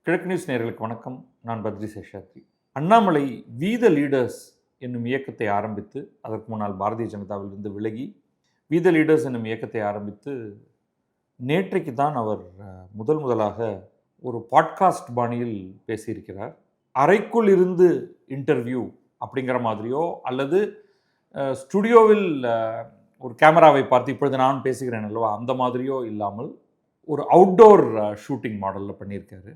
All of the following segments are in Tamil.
கிழக்கு நியூஸ் நேயர்களுக்கு வணக்கம். நான் Badri Seshadri. Annamalai we the leaders என்னும் இயக்கத்தை ஆரம்பித்து, அதற்கு முன்னால் பாரதிய ஜனதாவிலிருந்து விலகி வி த லீடர்ஸ் என்னும் இயக்கத்தை ஆரம்பித்து, நேற்றைக்கு தான் அவர் முதலாக ஒரு பாட்காஸ்ட் பாணியில் பேசியிருக்கிறார். அறைக்குள் இருந்து இன்டர்வியூ அப்படிங்கிற மாதிரியோ, அல்லது ஸ்டுடியோவில் ஒரு கேமராவை பார்த்து இப்பொழுது நான் பேசுகிறேன் அல்லவா, அந்த மாதிரியோ இல்லாமல் ஒரு அவுட்டோர் ஷூட்டிங் மாடலில் பண்ணியிருக்காரு.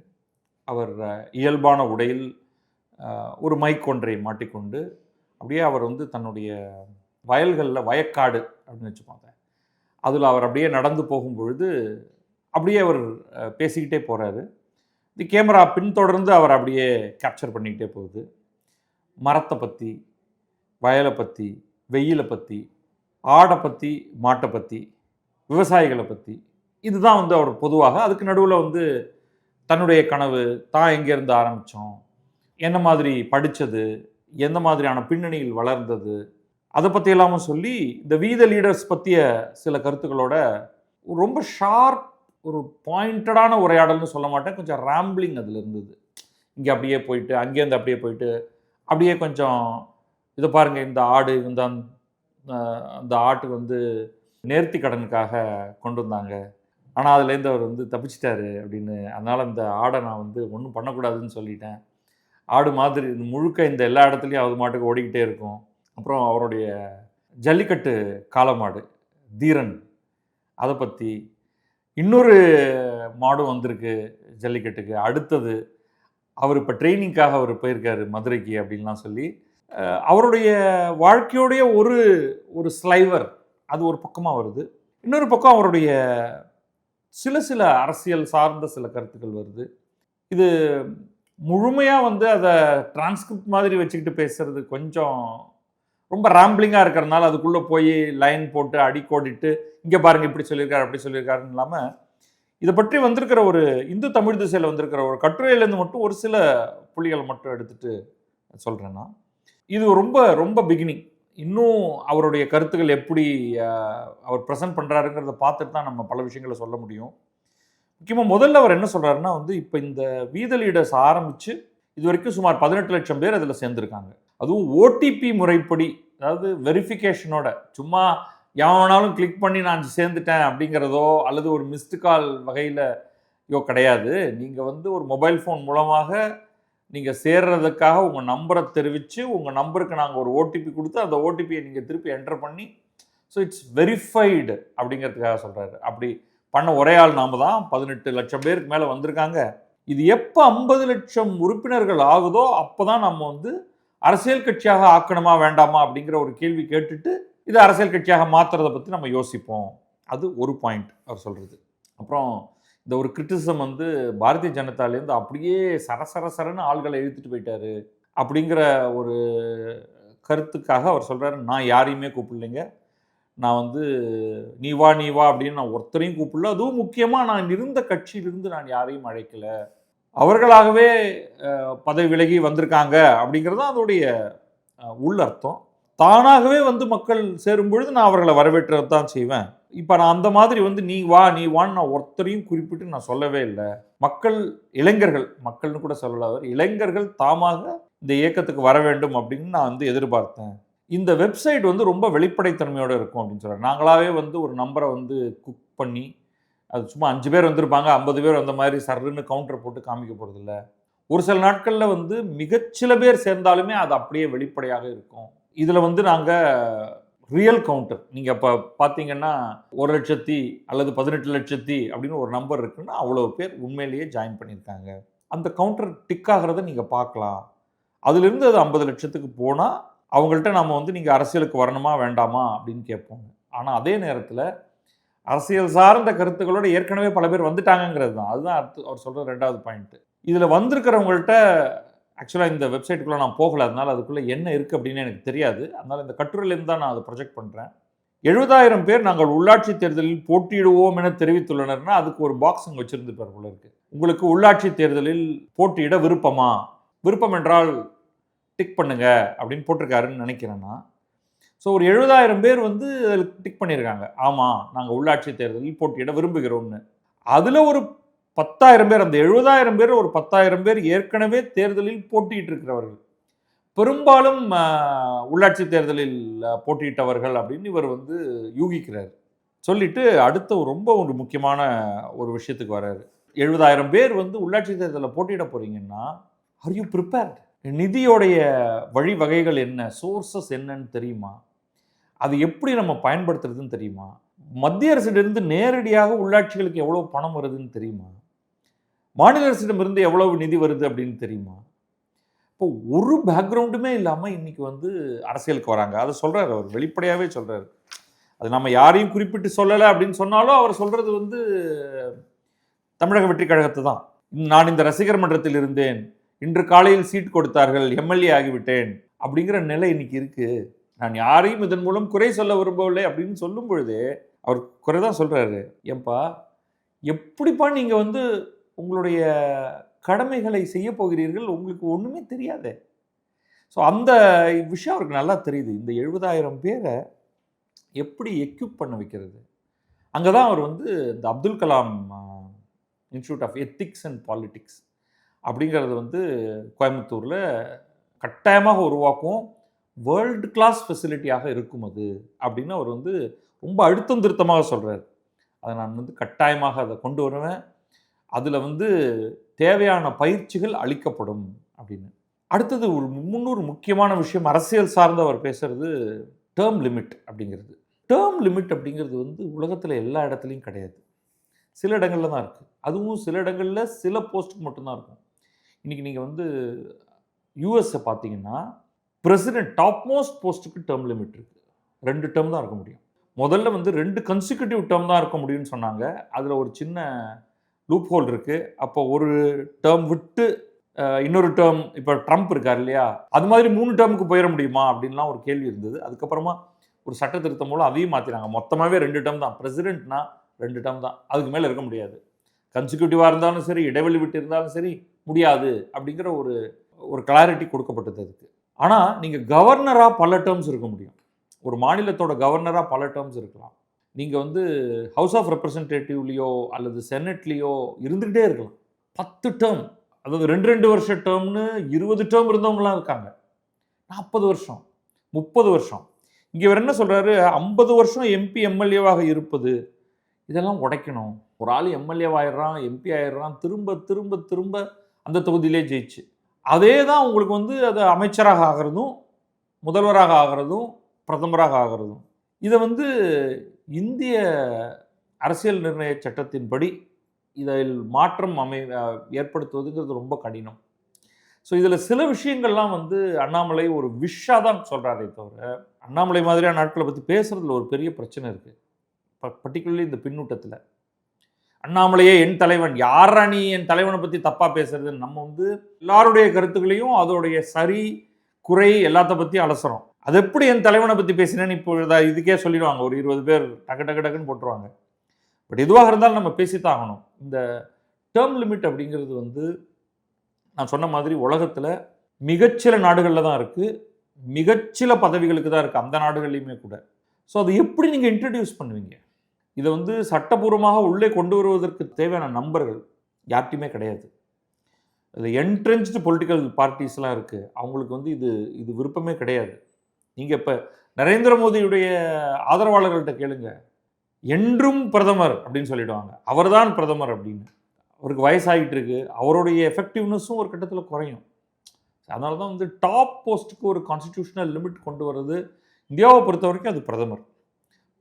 அவர் இயல்பான உடையில் ஒரு மைக் ஒன்றை மாட்டிக்கொண்டு அப்படியே அவர் தன்னுடைய வயல்களில் வயக்காடு அப்படின்னு வச்சுப்பாங்க, அதில் அவர் அப்படியே நடந்து போகும்பொழுது அப்படியே அவர் பேசிக்கிட்டே போகிறாரு. இந்த கேமரா பின்தொடர்ந்து அவர் அப்படியே கேப்சர் பண்ணிக்கிட்டே போகுது. மரத்தை பற்றி, வயலை பற்றி, வெயிலை பற்றி, ஆடை பற்றி, மாட்டை பற்றி, விவசாயிகளை பற்றி, இதுதான் அவர் பொதுவாக. அதுக்கு நடுவில் தன்னுடைய கனவு, தான் எங்கேருந்து ஆரம்பித்தோம், என்ன மாதிரி படித்தது, எந்த மாதிரியான பின்னணியில் வளர்ந்தது, அதை பற்றியெல்லாமும் சொல்லி இந்த வி த லீடர்ஸ் பற்றிய சில கருத்துக்களோட ரொம்ப ஷார்ப், ஒரு பாயிண்டடான உரையாடல்னு சொல்ல மாட்டேன், கொஞ்சம் ரேம்பிளிங் அதில் இருந்தது. இங்கே அப்படியே போயிட்டு, அங்கேருந்து அப்படியே போயிட்டு, அப்படியே கொஞ்சம் இதை பாருங்கள், இந்த ஆடு அந்த ஆட்டுக்கு நேர்த்தி கடனுக்காக கொண்டு வந்தாங்க, ஆனால் அதுலேருந்து அவர் தப்பிச்சிட்டாரு அப்படின்னு, அதனால் அந்த ஆடை நான் ஒன்றும் பண்ணக்கூடாதுன்னு சொல்லிட்டேன். ஆடு மாதிரி முழுக்க இந்த எல்லா இடத்துலையும் அது மாட்டுக்கு ஓடிக்கிட்டே இருக்கும். அப்புறம் அவருடைய ஜல்லிக்கட்டு காளமாடு தீரன், அதை பற்றி, இன்னொரு மாடும் வந்திருக்கு ஜல்லிக்கட்டுக்கு அடுத்தது, அவர் இப்போ ட்ரைனிங்காக அவர் போயிருக்காரு மதுரைக்கு அப்படின்லாம் சொல்லி அவருடைய வாழ்க்கையோடைய ஒரு ஸ்லைவர் அது ஒரு பக்கமாக வருது. இன்னொரு பக்கம் அவருடைய சில அரசியல் சார்ந்த சில கருத்துக்கள் வருது. இது முழுமையாக அதை டிரான்ஸ்கிரிப்ட் மாதிரி வச்சுக்கிட்டு பேசுறது கொஞ்சம் ரொம்ப ரேம்பிளிங்காக இருக்கிறதுனால அதுக்குள்ளே போய் லைன் போட்டு அடிக்கோடிட்டு இங்கே பாருங்கள் இப்படி சொல்லியிருக்காரு அப்படி சொல்லியிருக்காருன்னு இல்லாமல், இதை பற்றி வந்திருக்கிற ஒரு இந்து தமிழ் திசையில் வந்திருக்கிற ஒரு கட்டுரையிலேருந்து மட்டும் ஒரு சில புள்ளிகளை மட்டும் எடுத்துகிட்டு சொல்கிறேன்னா, இது ரொம்ப ரொம்ப பிகினிங். இன்னும் அவருடைய கருத்துக்கள் எப்படி அவர் ப்ரெசென்ட் பண்ணுறாருங்கிறத பார்த்துட்டு தான் நம்ம பல விஷயங்களை சொல்ல முடியும். முக்கியமாக முதல்ல அவர் என்ன சொல்கிறாருன்னா, இப்போ இந்த வி த லீடர்ஸ் ஆரம்பித்து இது வரைக்கும் சுமார் 18 லட்சம் பேர் அதில் சேர்ந்துருக்காங்க. அதுவும் ஓடிபி முறைப்படி, அதாவது வெரிஃபிகேஷனோட, சும்மா எவனாலும் கிளிக் பண்ணி நான் சேர்ந்துட்டேன் அப்படிங்கிறதோ அல்லது ஒரு மிஸ்டு கால் வகையில் கிடையாது. நீங்கள் ஒரு மொபைல் ஃபோன் மூலமாக நீங்கள் சேர்றதுக்காக உங்கள் நம்பரை தெரிவித்து, உங்கள் நம்பருக்கு நாங்கள் ஒரு ஓடிபி கொடுத்து அந்த ஓடிபியை நீங்கள் திருப்பி என்டர் பண்ணி, ஸோ இட்ஸ் வெரிஃபைடு அப்படிங்கிறதுக்காக சொல்கிறாரு. அப்படி பண்ண ஒரே ஆள் நாம தான். 18 லட்சம் பேருக்கு மேலே வந்திருக்காங்க. இது எப்போ 50 லட்சம் உறுப்பினர்கள் ஆகுதோ அப்போ தான் நம்ம அரசியல் கட்சியாக ஆக்கணுமா வேண்டாமா அப்படிங்கிற ஒரு கேள்வி கேட்டுட்டு இது அரசியல் கட்சியாக மாற்றுறதை பற்றி நம்ம யோசிப்போம். அது ஒரு பாயிண்ட் அவர் சொல்கிறது. அப்புறம் இந்த ஒரு கிரிட்டிசிசம் பாரதிய ஜனதாலேருந்து அப்படியே சரசரன்னு ஆள்களை இழுத்துட்டு போயிட்டாரு அப்படிங்கிற ஒரு கருத்துக்காக அவர் சொல்கிறாரு, நான் யாரையுமே கூப்பிடலைங்க, நான் நீ வா அப்படின்னு நான் ஒருத்தரையும் கூப்பிடல, அதுவும் முக்கியமாக நான் இருந்த கட்சியிலிருந்து நான் யாரையும் அழைக்கலை, அவர்களாகவே பதவி விலகி வந்திருக்காங்க அப்படிங்கிறது தான் அதோடைய உள்ளர்த்தம். தானாகவே மக்கள் சேரும் பொழுது நான் அவர்களை வரவேற்றது தான் செய்வேன். இப்போ நான் அந்த மாதிரி நீ வான்னு நான் ஒருத்தரையும் குறிப்பிட்டு நான் சொல்லவே இல்லை. மக்கள், இளைஞர்கள், மக்கள்னு கூட சொல்லல, அவர் இளைஞர்கள் தாமாக இந்த இயக்கத்துக்கு வர வேண்டும் அப்படின்னு நான் எதிர்பார்த்தேன். இந்த வெப்சைட் ரொம்ப வெளிப்படைத்தன்மையோடு இருக்கும் அப்படின்னு சொல்கிறார். நாங்களாவே ஒரு நம்பரை குக் பண்ணி, அது சும்மா 5 பேர் வந்திருப்பாங்க, 50 பேர் வந்த மாதிரி சர்ன்னு கவுண்டர் போட்டு காமிக்க போகிறதில்ல. ஒரு சில நாட்களில் மிகச்சில பேர் சேர்ந்தாலுமே அது அப்படியே வெளிப்படையாக இருக்கும். இதில் நாங்கள் ரியல் கவுண்டர், நீங்கள் இப்போ பார்த்தீங்கன்னா 1 லட்சத்தி அல்லது 18 லட்சத்தி அப்படின்னு ஒரு நம்பர் இருக்குன்னா அவ்வளோ பேர் உண்மையிலேயே ஜாயின் பண்ணியிருக்காங்க. அந்த கவுண்டர் டிக் ஆகிறத நீங்கள் பார்க்கலாம். அதிலிருந்து அது 50 லட்சத்துக்கு போனால் அவங்கள்ட்ட நம்ம நீங்கள் அரசியலுக்கு வரணுமா வேண்டாமா அப்படின்னு கேட்போம். ஆனால் அதே நேரத்தில் அரசியல் சார்ந்த கருத்துக்களோட ஏற்கனவே பல பேர் வந்துட்டாங்கிறது தான். அதுதான் அவர் சொல்கிற 2வது பாயிண்ட்டு. இதில் வந்திருக்கிறவங்கள்ட்ட ஆக்சுவலாக இந்த வெப்சைட்டுக்குள்ளே நான் போகலை, அதனால் அதுக்குள்ளே என்ன இருக்குது அப்படின்னு எனக்கு தெரியாது. அதனால் இந்த கட்டுரையிலேருந்து தான் நான் அதை ப்ரொஜெக்ட் பண்ணுறேன். 70,000 பேர் நாங்கள் உள்ளாட்சி தேர்தலில் போட்டியிடுவோம் என தெரிவித்துள்ளனர்னா அதுக்கு ஒரு பாக்ஸ் அங்கே வச்சுருந்துப்பார் போல இருக்குது. உங்களுக்கு உள்ளாட்சி தேர்தலில் போட்டியிட விருப்பமா, விருப்பம் என்றால் டிக் பண்ணுங்க அப்படின்னு போட்டிருக்காருன்னு நினைக்கிறேன்னா. ஸோ ஒரு 70,000 பேர் அதில் டிக் பண்ணியிருக்காங்க, ஆமாம் நாங்கள் உள்ளாட்சி தேர்தலில் போட்டியிட விரும்புகிறோம்னு. அதில் ஒரு 10,000 பேர், அந்த 70,000 பேர் ஒரு 10,000 பேர் ஏற்கனவே தேர்தலில் போட்டியிட்டு இருக்கிறவர்கள். பெரும்பாலும் உள்ளாட்சி தேர்தலில் போட்டியிட்டவர்கள் அப்படின்னு இவர் வந்து யூகிக்கிறார். சொல்லிட்டு அடுத்த ரொம்ப ஒரு முக்கியமான ஒரு விஷயத்துக்கு வர்றாரு. 70,000 பேர் வந்து உள்ளாட்சி தேர்தலில் போட்டியிட போறீங்கன்னா, ஆர் யூ ப்ரிப்பேர்ட்? நிதியோடைய வழிவகைகள் என்ன, சோர்சஸ் என்னன்னு தெரியுமா? அது எப்படி நம்ம பயன்படுத்துறதுன்னு தெரியுமா? மத்திய அரசிடமிருந்து நேரடியாக உள்ளாட்சிகளுக்கு எவ்வளவு பணம் வருதுன்னு தெரியுமா? மாநில அரசிடமிருந்து எவ்வளவு நிதி வருது அப்படின்னு தெரியுமா? இப்போ ஒரு பேக்ரவுண்டுமே இல்லாம இன்னைக்கு வந்து அரசியலுக்கு வராங்க. அதை சொல்றாரு, அவர் வெளிப்படையாவே சொல்றாரு. அது நம்ம யாரையும் குறிப்பிட்டு சொல்லலை அப்படின்னு சொன்னாலும் அவர் சொல்றது வந்து தமிழக வெற்றி கழகத்தை தான். நான் இந்த ரசிகர் மன்றத்தில் இருந்தேன், இன்று காலையில் சீட் கொடுத்தார்கள், எம்எல்ஏ ஆகிவிட்டேன் அப்படிங்கிற நிலை இன்னைக்கு இருக்கு. நான் யாரையும் இதன் மூலம் குறை சொல்ல விரும்பவில்லை அப்படின்னு சொல்லும் பொழுது அவர் குறை தான் சொல்றாரு. ஏன்பா, எப்படிப்பா நீங்க வந்து உங்களுடைய கடமைகளை செய்ய போகிறீர்கள், உங்களுக்கு ஒண்ணுமே தெரியாதே. ஸோ அந்த விஷயம் அவருக்கு நல்லா தெரியுது. இந்த 70,000 பேரை எப்படி எக்யூப் பண்ண வைக்கிறது. அங்கே தான் அவர் வந்து இந்த Abdul Kalam institute of ethics and politics அப்படிங்கிறது வந்து கோயம்புத்தூரில் கட்டாயமாக உருவாக்கும், வேர்ல்டு கிளாஸ் ஃபெசிலிட்டியாக இருக்கும் அது அப்படின்னு அவர் வந்து ரொம்ப அழுத்தம் திருத்தமாக சொல்கிறார். அதை நான் வந்து கட்டாயமாக அதை கொண்டு வருவேன், அதில் வந்து தேவையான பயிற்சிகள் அளிக்கப்படும் அப்படின்னு. அடுத்தது ஒரு முன்னூறு முக்கியமான விஷயம் அரசியல் சார்ந்து அவர் பேசுறது டேர்ம் லிமிட் அப்படிங்கிறது. டேர்ம் லிமிட் அப்படிங்கிறது வந்து உலகத்தில் எல்லா இடத்துலையும் கிடையாது, சில இடங்களில் தான் இருக்குது. அதுவும் சில இடங்களில் சில போஸ்ட்டுக்கு மட்டும்தான் இருக்கும். இன்றைக்கி நீங்கள் வந்து யூஎஸ்ஸை பார்த்தீங்கன்னா பிரசிடென்ட் டாப் மோஸ்ட் போஸ்ட்டுக்கு டேர்ம் லிமிட் இருக்குது. 2 டேர்ம் தான் இருக்க முடியும். முதல்ல வந்து 2 கன்சிக்யூட்டிவ் டேர்ம் தான் இருக்க முடியும்னு சொன்னாங்க. அதில் ஒரு சின்ன லூப் ஹோல் இருக்குது. அப்போ ஒரு டேர்ம் விட்டு இன்னொரு டேர்ம், இப்போ ட்ரம்ப் இருக்கார் இல்லையா, அது மாதிரி 3 டேர்முக்கு போயிட முடியுமா அப்படின்லாம் ஒரு கேள்வி இருந்தது. அதுக்கப்புறமா ஒரு சட்ட திருத்தம் மூலம் அதையும் மாற்றினாங்க. மொத்தமாகவே 2 டேர்ம் தான், பிரசிடென்ட்னா 2 டேர்ம் தான், அதுக்கு மேலே இருக்க முடியாது. கன்சிக்யூட்டிவாக இருந்தாலும் சரி, இடைவெளி விட்டு இருந்தாலும் சரி முடியாது அப்படிங்கிற ஒரு கிளாரிட்டி கொடுக்கப்பட்டது அதுக்கு. ஆனால் நீங்கள் கவர்னராக பல டேர்ம்ஸ் இருக்க முடியும். ஒரு மாநிலத்தோட கவர்னராக பல டேர்ம்ஸ் இருக்கலாம். நீங்கள் வந்து ஹவுஸ் ஆஃப் ரெப்ரசன்டேட்டிவ்லேயோ அல்லது செனட்லேயோ இருந்துக்கிட்டே இருக்கலாம். 10 டேர்ம், அதாவது 2 வருஷ டேர்ம்னு 20 டேர்ம் இருந்தவங்களாம் இருக்காங்க. 40 வருஷம், 30 வருஷம். இங்கே இவர் என்ன சொல்கிறாரு, 50 வருஷம் எம்பி எம்எல்ஏவாக இருப்பது, இதெல்லாம் உடைக்கணும். ஒரு ஆள் எம்எல்ஏ ஆயிடுறான், எம்பி ஆயிடுறான், திரும்ப திரும்ப திரும்ப அந்த தொகுதியிலே ஜெயிச்சு, அதே தான் உங்களுக்கு வந்து அது அமைச்சராக ஆகிறதும், முதல்வராக ஆகிறதும், பிரதமராக ஆகிறதும். இதை வந்து இந்திய அரசியல் நிர்ணய சட்டத்தின்படி இதில் மாற்றம் ஏற்படுத்துவதுங்கிறது ரொம்ப கடினம். ஸோ இதில் சில விஷயங்கள்லாம் வந்து அண்ணாமலை ஒரு விஷாக தான் சொல்கிறாரே தவிர, அண்ணாமலை மாதிரியான நாட்களை பற்றி பேசுகிறதுல ஒரு பெரிய பிரச்சனை இருக்குது. பர்டிகுலர்லி இந்த பின்னூட்டத்தில் அண்ணாமலையே என் தலைவன், யாரா நீ என் தலைவனை பற்றி தப்பாக பேசுறதுன்னு நம்ம வந்து எல்லாருடைய கருத்துக்களையும் அதோடைய சரி குறை எல்லாத்த பற்றி அலசுறோம். அது எப்படி என் தலைவனை பற்றி பேசினேன்னு இப்போ இதுக்கே சொல்லிடுவாங்க, ஒரு 20 பேர் டக்கு டக்கு டக்குன்னு போட்டுருவாங்க. பட் எதுவாக இருந்தாலும் நம்ம பேசித்தான் ஆகணும். இந்த டேர்ம் லிமிட் அப்படிங்கிறது வந்து நான் சொன்ன மாதிரி உலகத்தில் மிகச்சில நாடுகளில் தான் இருக்குது, மிகச்சில பதவிகளுக்கு தான் இருக்குது, அந்த நாடுகள்லையுமே கூட. ஸோ அதை எப்படி நீங்கள் இன்ட்ரடியூஸ் பண்ணுவீங்க? இதை வந்து சட்டபூர்வமாக உள்ளே கொண்டு வருவதற்கு தேவையான நம்பர்கள் யார்ட்டையுமே கிடையாது. அதில் என்ட்ரென்ச்டு பொலிட்டிக்கல் பார்ட்டிஸ்லாம் இருக்குது, அவங்களுக்கு வந்து இது விருப்பமே கிடையாது. நீங்கள் இப்போ நரேந்திர மோடியுடைய ஆதரவாளர்கள்ட்ட கேளுங்க, என்றும் பிரதமர் அப்படின்னு சொல்லிடுவாங்க, அவர்தான் பிரதமர் அப்படின்னு. அவருக்கு வயசாகிட்டு இருக்கு, அவருடைய எஃபெக்டிவ்னஸும் ஒரு கட்டத்தில் குறையும். அதனால தான் வந்து டாப் போஸ்ட்டுக்கு ஒரு கான்ஸ்டிடியூஷனல் லிமிட் கொண்டு வர்றது இந்தியாவை பொறுத்த வரைக்கும் அது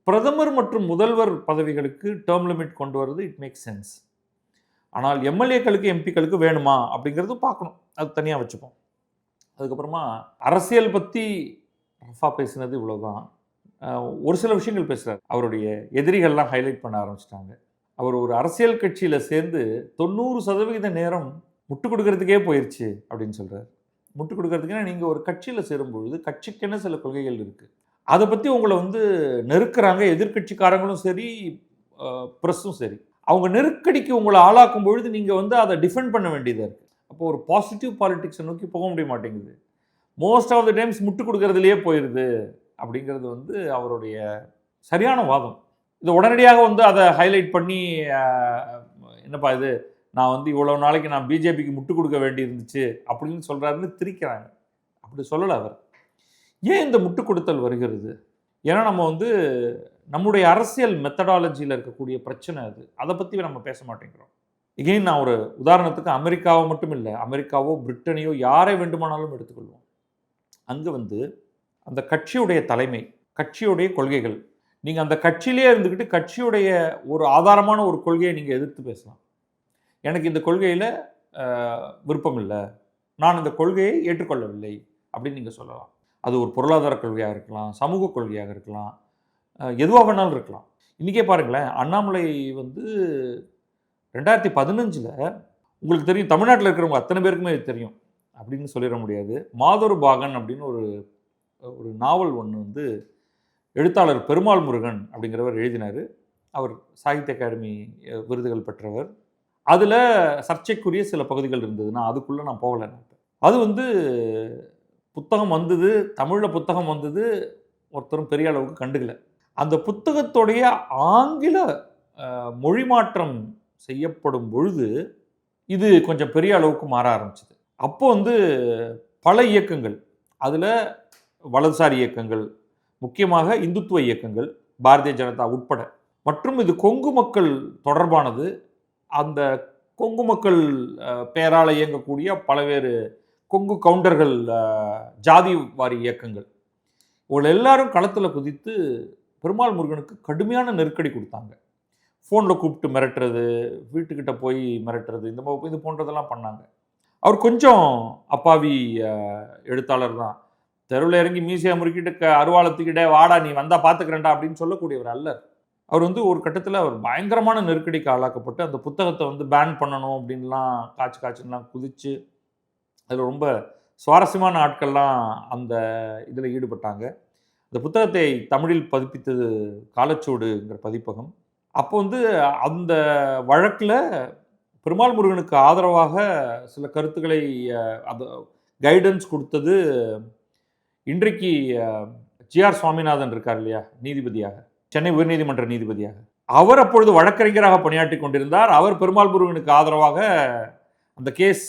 பிரதமர் மற்றும் முதல்வர் பதவிகளுக்கு டேர்ம் லிமிட் கொண்டு வர்றது இட் மேக்ஸ் சென்ஸ். ஆனால் எம்எல்ஏக்களுக்கு எம்பிக்களுக்கு வேணுமா அப்படிங்கிறது பார்க்கணும், அது தனியாக வச்சுப்போம். அதுக்கப்புறமா அரசியல் பற்றி ரஃபா பேசினது இவ்வளோதான். ஒரு சில விஷயங்கள் பேசுகிறார், அவருடைய எதிரிகள்லாம் ஹைலைட் பண்ண ஆரம்பிச்சிட்டாங்க. அவர் ஒரு அரசியல் கட்சியில் சேர்ந்து 90% நேரம் முட்டு கொடுக்கறதுக்கே போயிடுச்சு அப்படின்னு சொல்கிறார். முட்டு கொடுக்கறதுக்குன்னா நீங்கள் ஒரு கட்சியில் சேரும்பொழுது கட்சிக்கென சில கொள்கைகள் இருக்குது, அதை பற்றி உங்களை வந்து நெருக்கிறாங்க, எதிர்கட்சிக்காரங்களும் சரி ப்ரெஸ்ஸும் சரி. அவங்க நெருக்கடிக்கு உங்களை ஆளாக்கும் பொழுது நீங்கள் வந்து அதை டிஃபெண்ட் பண்ண வேண்டியதாக இருக்குது. அப்போ ஒரு பாசிட்டிவ் பாலிட்டிக்ஸை நோக்கி போக முடிய மாட்டேங்குது. மோஸ்ட் ஆஃப் த டைம்ஸ் முட்டு கொடுக்கறதுலையே போயிடுது அப்படிங்கிறது வந்து அவருடைய சரியான வாதம். இதை உடனடியாக வந்து அதை ஹைலைட் பண்ணி என்னப்பா இது நான் வந்து இவ்வளோ நாளைக்கு நான் பிஜேபிக்கு முட்டு கொடுக்க வேண்டி இருந்துச்சு அப்படின்னு சொல்கிறாருன்னு திரிக்கிறாங்க. அப்படி சொல்லலை அவர். ஏன் இந்த முட்டு கொடுத்தல் வருகிறது? ஏன்னா நம்ம வந்து நம்முடைய அரசியல் மெத்தடாலஜியில் இருக்கக்கூடிய பிரச்சனை அது. அதை பற்றி நம்ம பேச மாட்டேங்கிறோம். எகெயின் நான் ஒரு உதாரணத்துக்கு அமெரிக்காவை மட்டும் இல்லை, அமெரிக்காவோ பிரிட்டனையோ யாரை வேண்டுமானாலும் எடுத்துக்கொள்வோம். அங்கே வந்து அந்த கட்சியுடைய தலைமை, கட்சியுடைய கொள்கைகள், நீங்கள் அந்த கட்சியிலே இருந்துக்கிட்டு கட்சியுடைய ஒரு ஆதாரமான ஒரு கொள்கையை நீங்கள் எதிர்த்து பேசலாம். எனக்கு இந்த கொள்கையில் விருப்பம் இல்லை, நான் இந்த கொள்கையை ஏற்றுக்கொள்ளவில்லை அப்படின்னு நீங்கள் சொல்லலாம். அது ஒரு பொருளாதார கொள்கையாக இருக்கலாம், சமூக கொள்கையாக இருக்கலாம், எதுவாக வேணாலும் இருக்கலாம். இன்றைக்கே பாருங்களேன், அண்ணாமலை வந்து 2015 உங்களுக்கு தெரியும், தமிழ்நாட்டில் இருக்கிறவங்க அத்தனை பேருக்குமே இது தெரியும் அப்படின்னு சொல்லிட முடியாது. மாதொரு பாகன் அப்படின்னு ஒரு நாவல் ஒன்று வந்து எழுத்தாளர் பெருமாள் முருகன் அப்படிங்கிறவர் எழுதினார். அவர் சாகித்ய அகாடமி விருதுகள் பெற்றவர். அதில் சர்ச்சைக்குரிய சில பகுதிகள் இருந்தது. நான் அதுக்குள்ளே நான் போகலை. அது வந்து புத்தகம் வந்தது, தமிழில் புத்தகம் வந்தது, ஒருத்தரும் பெரிய அளவுக்கு கண்டுக்கல. அந்த புத்தகத்துடைய ஆங்கில மொழி மாற்றம் செய்யப்படும் பொழுது இது கொஞ்சம் பெரிய அளவுக்கு மாற ஆரம்பிச்சது. அப்போ வந்து பல இயக்கங்கள், அதில் வலதுசாரி இயக்கங்கள், முக்கியமாக இந்துத்துவ இயக்கங்கள், பாரதிய ஜனதா உட்பட, மற்றும் இது கொங்கு மக்கள் தொடர்பானது, அந்த கொங்கு மக்கள் பெயரால் இயங்கக்கூடிய பலவேறு கொங்கு கவுண்டர்கள், ஜாதி வாரி இயக்கங்கள், இவங்க எல்லாரும் களத்தில் குதித்து பெருமாள் முருகனுக்கு கடுமையான நெருக்கடி கொடுத்தாங்க. ஃபோனில் கூப்பிட்டு மிரட்டுறது, வீட்டுக்கிட்ட போய் மிரட்டுறது, இது போன்றதெல்லாம் பண்ணாங்க. அவர் கொஞ்சம் அப்பாவி எழுத்தாளர் தான். தெருவில் இறங்கி மீசையை முறுக்கிட்டு அருவாளத்துக்கிட்டே வாடா நீ வந்தால் பார்த்துக்கிறேன்டா அப்படின்னு சொல்லக்கூடியவர் அல்ல. அவர் வந்து ஒரு கட்டத்தில் அவர் பயங்கரமான நெருக்கடிக்கு ஆளாக்கப்பட்டு அந்த புத்தகத்தை வந்து பேன் பண்ணணும் அப்படின்லாம் காய்ச்சுலாம் குதித்து, அதில் ரொம்ப சுவாரஸ்யமான ஆட்கள்லாம் அந்த இதில் ஈடுபட்டாங்க. அந்த புத்தகத்தை தமிழில் பதிப்பித்தது காலச்சோடுங்கிற பதிப்பகம். அப்போ வந்து அந்த வழக்கில் பெருமாள் முருகனுக்கு ஆதரவாக சில கருத்துக்களை அது கைடன்ஸ் கொடுத்தது இன்றைக்கு ஜிஆர் சுவாமிநாதன் இருக்கார் இல்லையா, நீதிபதியாக, சென்னை உயர்நீதிமன்ற நீதிபதியாக. அவர் அப்பொழுது வழக்கறிஞராக பணியாற்றி கொண்டிருந்தார். அவர் பெருமாள் முருகனுக்கு ஆதரவாக அந்த கேஸ்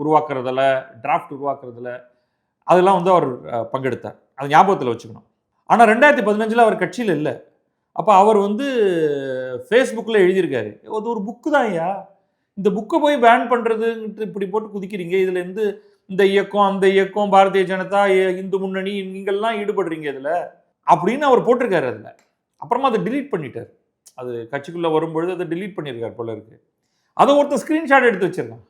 உருவாக்குறதில், டிராஃப்ட் உருவாக்குறதில் அதெல்லாம் வந்து அவர் பங்கெடுத்தார். அது ஞாபகத்தில் வச்சுக்கணும். ஆனால் 2015 அவர் கட்சியில் இல்லை. அப்போ அவர் வந்து ஃபேஸ்புக்கில் எழுதியிருக்காரு, அது ஒரு புக்கு தான் ஐயா, இந்த புக்கை போய் பேன் பண்ணுறதுன்ட்டு இப்படி போட்டு குதிக்கிறீங்க, இதில் இருந்து இந்த இயக்கம் அந்த இயக்கம் பாரதிய ஜனதா இந்து முன்னணி நீங்கள்லாம் ஈடுபடுறீங்க இதில் அப்படின்னு அவர் போட்டிருக்காரு. அதில் அப்புறமா அதை டிலீட் பண்ணிட்டார். அது கட்சிக்குள்ளே வரும்பொழுது அதை டிலீட் பண்ணியிருக்கார் போல இருக்கு. அதை ஒருத்தர் ஸ்க்ரீன்ஷாட் எடுத்து வச்சிருக்கான்.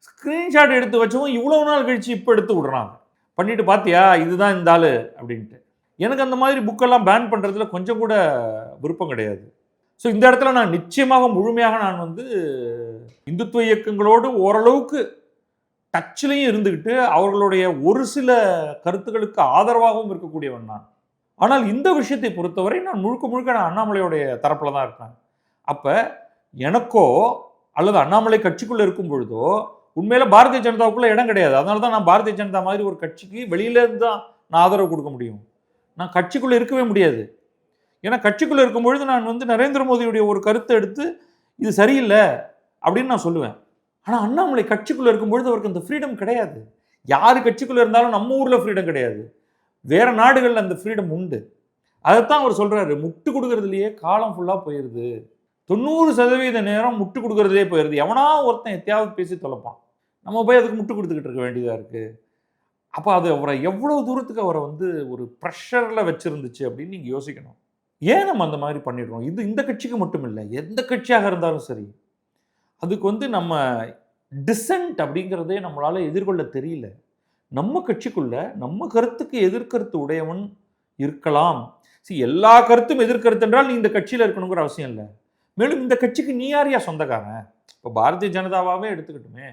ஸ்க்ரீன்ஷாட் எடுத்து வச்சவங்க இவ்வளோ நாள் கழிச்சு இப்போ எடுத்து விடுறாங்க. பண்ணிட்டு பார்த்தியா இதுதான் இந்த ஆள் அப்படின்ட்டு. எனக்கு அந்த மாதிரி புக்கெல்லாம் பேன் பண்ணுறதுல கொஞ்சம் கூட விருப்பம் கிடையாது. ஸோ இந்த இடத்துல நான் நிச்சயமாக முழுமையாக நான் வந்து இந்துத்துவ இயக்கங்களோடு ஓரளவுக்கு டச்சிலையும் இருந்துக்கிட்டு அவர்களுடைய ஒரு சில கருத்துக்களுக்கு ஆதரவாகவும் இருக்கக்கூடியவன் நான். ஆனால் இந்த விஷயத்தை பொறுத்தவரை நான் முழுக்க நான் அண்ணாமலையோடைய தரப்பில் தான் இருக்கேன். அப்போ எனக்கோ அல்லது அண்ணாமலை கட்சிக்குள்ளே இருக்கும் பொழுதோ உண்மையில பாரதிய ஜனதாவுக்குள்ள இடம் கிடையாது. அதனால தான் நான் பாரதிய ஜனதா மாதிரி ஒரு கட்சிக்கு வெளியிலேருந்து தான் நான் ஆதரவு கொடுக்க முடியும். நான் கட்சிக்குள்ளே இருக்கவே முடியாது. ஏன்னா கட்சிக்குள்ளே இருக்கும்பொழுது நான் வந்து நரேந்திர மோடியுடைய ஒரு கருத்தை எடுத்து இது சரியில்லை அப்படின்னு நான் சொல்லுவேன். ஆனால் அண்ணாமலை கட்சிக்குள்ளே இருக்கும்பொழுது அவருக்கு அந்த ஃப்ரீடம் கிடையாது. யார் கட்சிக்குள்ளே இருந்தாலும் நம்ம ஊரில் ஃப்ரீடம் கிடையாது, வேறு நாடுகளில் அந்த ஃப்ரீடம் உண்டு. அதைத்தான் அவர் சொல்கிறாரு, முட்டு கொடுக்கறதுலையே காலம் ஃபுல்லாக போயிடுது, 90% நேரம் முட்டு கொடுக்கறதுலே போயிடுது, எவனா ஒருத்தன் எத்தையாவது பேசி தொலைப்பான், நம்ம போய் அதுக்கு முட்டு கொடுத்துக்கிட்டு இருக்க வேண்டியதாக இருக்குது. அப்போ அது அவரை எவ்வளோ தூரத்துக்கு அவரை வந்து ஒரு ப்ரெஷரில் வச்சுருந்துச்சு அப்படின்னு நீங்கள் யோசிக்கணும். ஏன் நம்ம அந்த மாதிரி பண்ணிடுறோம்? இது இந்த கட்சிக்கு மட்டும் இல்லை, எந்த கட்சியாக இருந்தாலும் சரி, அதுக்கு வந்து நம்ம டிசென்ட் அப்படிங்கிறதே நம்மளால் எதிர்கொள்ள தெரியல. நம்ம கட்சிக்குள்ள நம்ம கருத்துக்கு எதிர்கருத்து உடையவன் இருக்கலாம். எல்லா கருத்தும் எதிர்கருத்து என்றால் நீ இந்த கட்சியில் இருக்கணுங்கிற அவசியம் இல்லை. மேலும் இந்த கட்சிக்கு நீ யாரையா சொந்தக்காரன்? இப்போ பாரதிய ஜனதாவாகவே எடுத்துக்கிட்டுமே,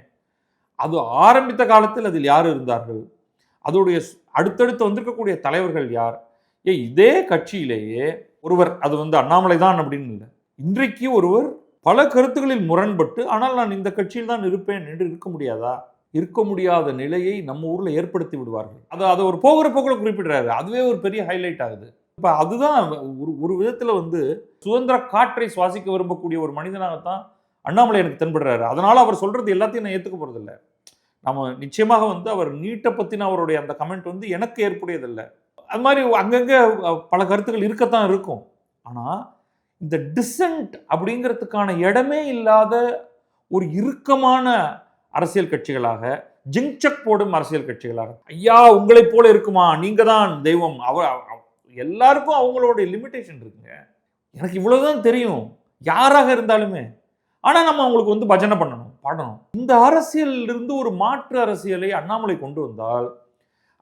அது ஆரம்பித்த காலத்தில் அதில் யார் இருந்தார்கள், அதோடைய அடுத்தடுத்து வந்திருக்கக்கூடிய தலைவர்கள் யார்? இதே கட்சியிலேயே ஒருவர், அது வந்து அண்ணாமலை தான் அப்படின்னு இல்லை, இன்றைக்கு ஒருவர் பல கருத்துக்களில் முரண்பட்டு ஆனால் நான் இந்த கட்சியில் தான் இருப்பேன் என்று இருக்க முடியாதா? இருக்க முடியாத நிலையை நம்ம ஊரில் ஏற்படுத்தி விடுவார்கள். அதை ஒரு போகிற போக்கில் குறிப்பிடுறாரு. அதுவே ஒரு பெரிய ஹைலைட் ஆகுது. இப்போ அதுதான் ஒரு விதத்தில் வந்து சுதந்திர காற்றை சுவாசிக்க விரும்பக்கூடிய ஒரு மனிதனாகத்தான் அண்ணாமலை எனக்கு தென்படுறாரு. அதனால அவர் சொல்றது எல்லாத்தையும் நான் ஏற்றுக்க போறதில்லை. நம்ம நிச்சயமாக வந்து அவர் நீட்டை பற்றின அவருடைய அந்த கமெண்ட் வந்து எனக்கு ஏற்புடையதில்லை. அது மாதிரி அங்கங்கே பல கருத்துக்கள் இருக்கத்தான் இருக்கும். ஆனால் இந்த டிசென்ட் அப்படிங்கிறதுக்கான இடமே இல்லாத ஒரு இறுக்கமான அரசியல் கட்சிகளாக, ஜிங்சக் போடும் அரசியல் கட்சிகளாக, ஐயா உங்களை போல இருக்குமா, நீங்க தான் தெய்வம், எல்லாருக்கும் அவங்களோட லிமிடேஷன் இருக்குங்க. எனக்கு இவ்வளவுதான் தெரியும் யாராக இருந்தாலுமே. ஆனா நம்ம அவங்களுக்கு வந்து பஜனை பண்ணணும், பாடணும். இந்த அரசியல் இருந்து ஒரு மாற்று அரசியலை அண்ணாமலை கொண்டு வந்தால்,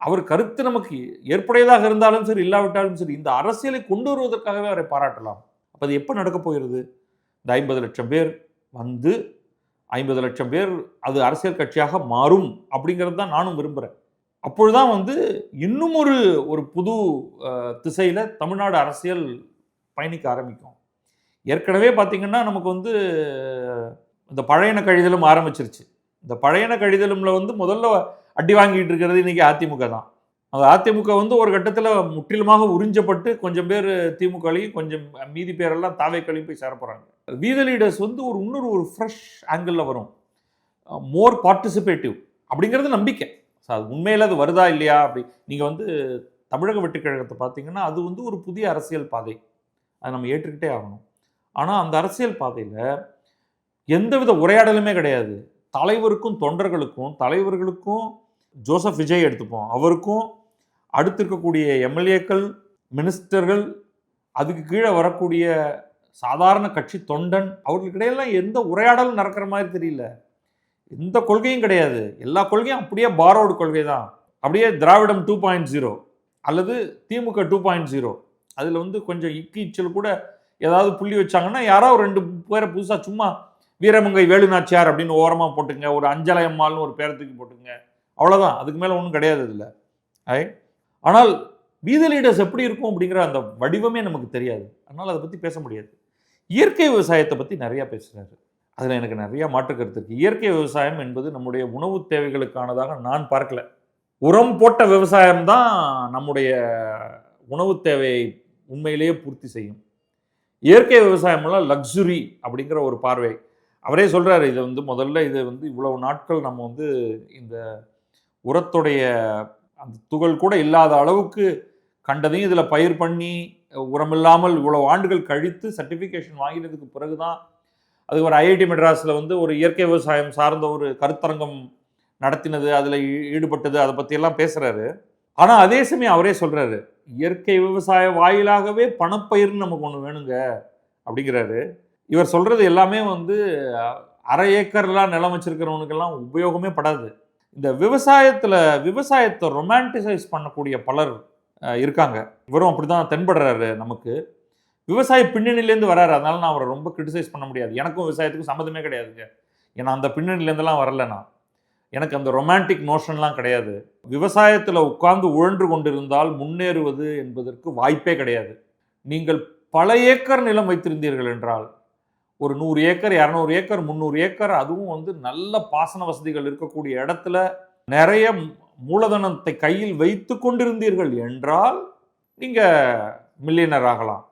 அவர் கருத்து நமக்கு ஏற்புடையதாக இருந்தாலும் சரி, இல்லாவிட்டாலும் சரி, இந்த அரசியலை கொண்டு வருவதற்காகவே அவரை பாராட்டலாம். அப்ப அது எப்ப நடக்க போகிறது? இந்த 50 லட்சம் பேர் வந்து 50 லட்சம் பேர் அது அரசியல் கட்சியாக மாறும் அப்படிங்கிறது தான் நானும் விரும்புகிறேன். அப்பொழுதுதான் வந்து இன்னும் ஒரு புது திசையில் தமிழ்நாடு அரசியல் பயணிக்க ஆரம்பிக்கும். ஏற்கனவே பார்த்தீங்கன்னா நமக்கு வந்து இந்த பழையன கழிதலும் ஆரம்பிச்சிருச்சு. இந்த பழையன கழிதலும்ல வந்து முதல்ல அடி வாங்கிட்டு இருக்கிறது இன்னைக்கு அதிமுக தான். அந்த அதிமுக வந்து ஒரு கட்டத்தில் முற்றிலுமாக உறிஞ்சப்பட்டு கொஞ்சம் பேர் திமுகலையும் கொஞ்சம் மீதி பேரெல்லாம் தாவேக்களையும் போய் சேர போகிறாங்க. வீத லீடர்ஸ் வந்து ஒரு ஃப்ரெஷ் ஆங்கிளில் வரும், மோர் பார்ட்டிசிபேட்டிவ் அப்படிங்கிறது நம்பிக்கை. அது உண்மையில் அது வருதா இல்லையா அப்படி நீங்கள் வந்து தமிழக வெற்றிக் கழகத்தை பார்த்தீங்கன்னா அது வந்து ஒரு புதிய அரசியல் பாதை, அதை நம்ம ஏற்றுக்கிட்டே ஆகணும். ஆனால் அந்த அரசியல் பாதையில் எந்தவித உரையாடலுமே கிடையாது. தலைவருக்கும் தொண்டர்களுக்கும், தலைவர்களுக்கும் ஜோசப் விஜய் எடுத்துப்போம், அவருக்கும் அடுத்து இருக்கக்கூடிய எம்எல்ஏக்கள், மினிஸ்டர்கள், அதுக்கு கீழே வரக்கூடிய சாதாரண கட்சி தொண்டன், அவர்களுக்கு இடையெல்லாம் எந்த உரையாடலும் நடக்கிற மாதிரி தெரியல. எந்த கொள்கையும் கிடையாது. எல்லா கொள்கையும் அப்படியே பாரோடு கொள்கை தான். அப்படியே திராவிடம் 2.0 அல்லது திமுக 2.0. அதில் வந்து கொஞ்சம் இச்சல் கூட ஏதாவது புள்ளி வச்சாங்கன்னா யாராவது 2 பேரை புதுசாக சும்மா வீரமங்கை வேலுநாச்சியார் அப்படின்னு ஓரமாக போட்டுங்க, ஒரு அஞ்சலையம்மாள்னு ஒரு பேரை தூக்கி போட்டுங்க, அவ்வளோதான். அதுக்கு மேலே ஒன்றும் கிடையாது இதில். ஆனால் வீத லீடர்ஸ் எப்படி இருக்கும் அப்படிங்கிற அந்த வடிவமே நமக்கு தெரியாது. அதனால் அதை பற்றி பேச முடியாது. இயற்கை விவசாயத்தை பற்றி நிறையா பேசுகிறாரு. அதில் எனக்கு நிறையா மாற்று கருத்து இருக்குது. இயற்கை விவசாயம் என்பது நம்முடைய உணவு தேவைகளுக்கானதாக நான் பார்க்கல. உரம் போட்ட விவசாயம் தான் நம்முடைய உணவு தேவையை உண்மையிலேயே பூர்த்தி செய்யும். இயற்கை விவசாயமெல்லாம் லக்ஸுரி அப்படிங்கிற ஒரு பார்வை. அவரே சொல்கிறாரு, இதை வந்து முதல்ல இது வந்து இவ்வளவு நாட்கள் நம்ம வந்து இந்த உரத்துடைய அந்த துகள் கூட இல்லாத அளவுக்கு கண்டதையும் இதில் பயிர் பண்ணி உரம் இல்லாமல் இவ்வளோ ஆண்டுகள் கழித்து சர்டிஃபிகேஷன் வாங்கினதுக்கு பிறகு தான் அது ஒரு ஐஐடி மெட்ராஸில் வந்து ஒரு இயற்கை விவசாயம் சார்ந்த ஒரு கருத்தரங்கம் நடத்தினது, அதில் ஈடுபட்டது, அதை பற்றியெல்லாம் பேசுகிறாரு. ஆனால் அதே சமயம் அவரே சொல்கிறாரு, இயற்கை விவசாய வாயிலாகவே பணப்பயிர்னு நமக்கு ஒன்று வேணுங்க அப்படிங்கிறாரு. இவர் சொல்கிறது எல்லாமே வந்து அரை ஏக்கர்லாம் நிலம் வச்சிருக்கிறவனுக்கெல்லாம் உபயோகமே படாது. இந்த விவசாயத்தை ரொமான்டிசைஸ் பண்ணக்கூடிய பலர் இருக்காங்க. இவரும் அப்படி தான் தென்படுறாரு. நமக்கு விவசாய பின்னணியிலேருந்து வராரு, அதனால நான் அவரை ரொம்ப கிரிட்டிசைஸ் பண்ண முடியாது. எனக்கும் விவசாயத்துக்கும் சம்மந்தமே கிடையாதுங்க. ஏன்னா அந்த பின்னணியிலேருந்துலாம் வரல. எனக்கு அந்த ரொமான்டிக் நோஷன்லாம் கிடையாது. விவசாயத்தில் உட்கார்ந்து உழன்று கொண்டிருந்தால் முன்னேறுவது என்பதற்கு வாய்ப்பே கிடையாது. நீங்கள் பல ஏக்கர் நிலம் வைத்திருந்தீர்கள் என்றால், ஒரு 100 ஏக்கர் 200 ஏக்கர் 300 ஏக்கர், அதுவும் வந்து நல்ல பாசன வசதிகள் இருக்கக்கூடிய இடத்துல நிறைய மூலதனத்தை கையில் வைத்து கொண்டிருந்தீர்கள் என்றால் நீங்கள் மில்லியனர் ஆகலாம்.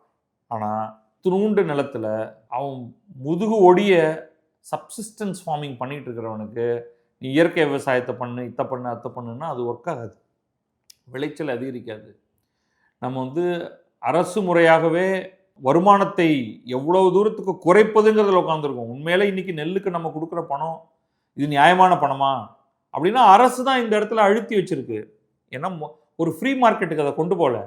ஆனால் துணுண்டு நிலத்தில் அவன் முதுகு ஒடிய சப்சிஸ்டன்ஸ் ஃபார்மிங் பண்ணிகிட்டு இருக்கிறவனுக்கு நீ இயற்கை விவசாயத்தை பண்ணு, இத்தை பண்ணு, அத்தை பண்ணுன்னா அது ஒர்க் ஆகாது, விளைச்சல் அதிகரிக்காது. நம்ம வந்து அரசு முறையாகவே வருமானத்தை எவ்வளவு தூரத்துக்கு குறைப்பதுங்கிறதுல உட்காந்துருக்கோம். உண்மையிலே இன்னைக்கு நெல்லுக்கு நம்ம கொடுக்குற பணம் இது நியாயமான பணமா அப்படின்னா அரசு தான் இந்த இடத்துல அழுத்தி வச்சிருக்கு. ஏன்னா ஒரு ஃப்ரீ மார்க்கெட்டுக்கு அதை கொண்டு போகல.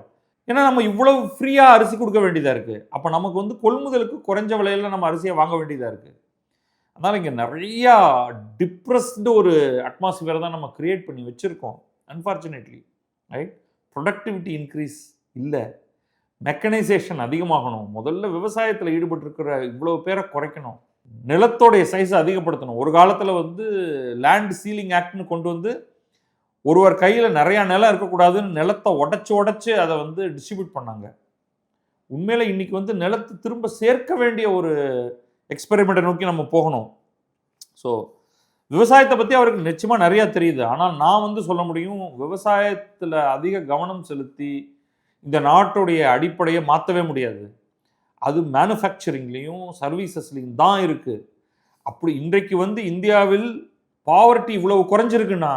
ஏன்னா நம்ம இவ்வளவு ஃப்ரீயாக அரிசி கொடுக்க வேண்டியதாக இருக்குது. அப்போ நமக்கு வந்து கொள்முதலுக்கு குறைஞ்ச விலையில் நம்ம அரிசியை வாங்க வேண்டியதாக இருக்குது. அதனால் இங்கே நிறையா டிப்ரெஸ்டு ஒரு அட்மாஸ்பியரை தான் நம்ம கிரியேட் பண்ணி வச்சுருக்கோம். Unfortunately right. ப்ரொடக்டிவிட்டி இன்க்ரீஸ் இல்லை, மெக்கனைசேஷன் அதிகமாகணும். முதல்ல விவசாயத்தில் ஈடுபட்டிருக்கிற இவ்வளோ பேரை குறைக்கணும், நிலத்தோடைய சைஸை அதிகப்படுத்தணும். ஒரு காலத்தில் வந்து லேண்ட் சீலிங் ஆக்ட்னு கொண்டு வந்து ஒருவர் கையில் நிறையா நிலம் இருக்கக்கூடாதுன்னு நிலத்தை உடச்சி அதை வந்து டிஸ்ட்ரிபியூட் பண்ணாங்க. உண்மையில இன்னைக்கு வந்து நிலத்தை திரும்ப சேர்க்க வேண்டிய ஒரு எக்ஸ்பெரிமெண்ட்டை நோக்கி நம்ம போகணும். ஸோ விவசாயத்தை பற்றி அவருக்கு நிச்சயமாக நிறையா தெரியுது. ஆனால் நான் வந்து சொல்ல முடியும், விவசாயத்தில் அதிக கவனம் செலுத்தி இந்த நாட்டுடைய அடிப்படையை மாற்றவே முடியாது. அது மேனுஃபேக்சரிங்லேயும் சர்வீசஸ்லேயும் தான் இருக்குது. அப்படி இன்றைக்கு வந்து இந்தியாவில் பாவர்ட்டி இவ்வளவு குறைஞ்சிருக்குன்னா,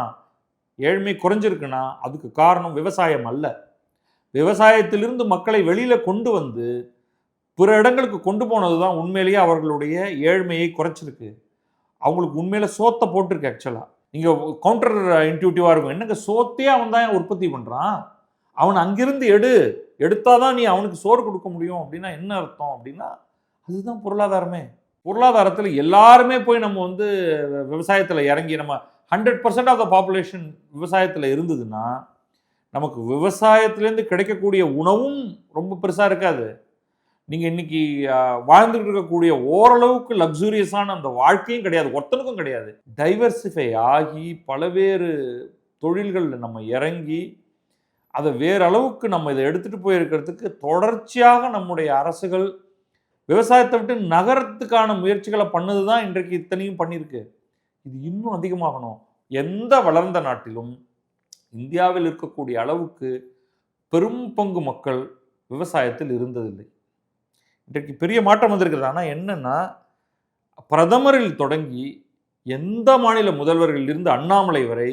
ஏழ்மை குறைஞ்சிருக்குன்னா அதுக்கு காரணம் விவசாயம் அல்ல. விவசாயத்திலிருந்து மக்களை வெளியில கொண்டு வந்து பிற இடங்களுக்கு கொண்டு போனது தான் உண்மையிலேயே அவர்களுடைய ஏழ்மையை குறைச்சிருக்கு. அவங்களுக்கு உண்மையில சோத்த போட்டிருக்கு ஆக்சுவலா. நீங்க கவுண்டர் இன்ட்யூட்டிவா இருக்கும். என்னங்க சோத்தையே அவன் தான் உற்பத்தி பண்றான். அவன் அங்கிருந்து எடுத்தாதான் நீ அவனுக்கு சோறு கொடுக்க முடியும் அப்படின்னா என்ன அர்த்தம் அப்படின்னா, அதுதான் பொருளாதாரமே. பொருளாதாரத்தில் எல்லாருமே போய் நம்ம வந்து விவசாயத்தில் இறங்கி நம்ம 100% ஆஃப் த பாப்புலேஷன் விவசாயத்தில் இருந்ததுன்னா, நமக்கு விவசாயத்திலேருந்து கிடைக்கக்கூடிய உணவும் ரொம்ப பெருசாக இருக்காது. நீங்கள் இன்னைக்கு வாழ்ந்துட்டு இருக்கக்கூடிய ஓரளவுக்கு லக்ஸூரியஸான அந்த வாழ்க்கையும் கிடையாது, ஒருத்தனுக்கும் கிடையாது. டைவர்சிஃபை ஆகி பலவேறு தொழில்களில் நம்ம இறங்கி அதை வேறு அளவுக்கு நம்ம இதை எடுத்துகிட்டு போயிருக்கிறதுக்கு தொடர்ச்சியாக நம்முடைய அரசுகள் விவசாயத்தை விட்டு நகரத்துக்கான முயற்சிகளை பண்ணது தான் இன்றைக்கு இத்தனையும் பண்ணியிருக்கு. இது இன்னும் அதிகமாகணும். எந்த வளர்ந்த நாட்டிலும் இந்தியாவில் இருக்கக்கூடிய அளவுக்கு பெரும் பங்கு மக்கள் விவசாயத்தில் இருந்ததில்லை. இன்றைக்கு பெரிய மாற்றம் வந்திருக்கிறது. ஆனால் என்னன்னா, பிரதமரில் தொடங்கி எந்த மாநில முதல்வர்கள் இருந்து அண்ணாமலை வரை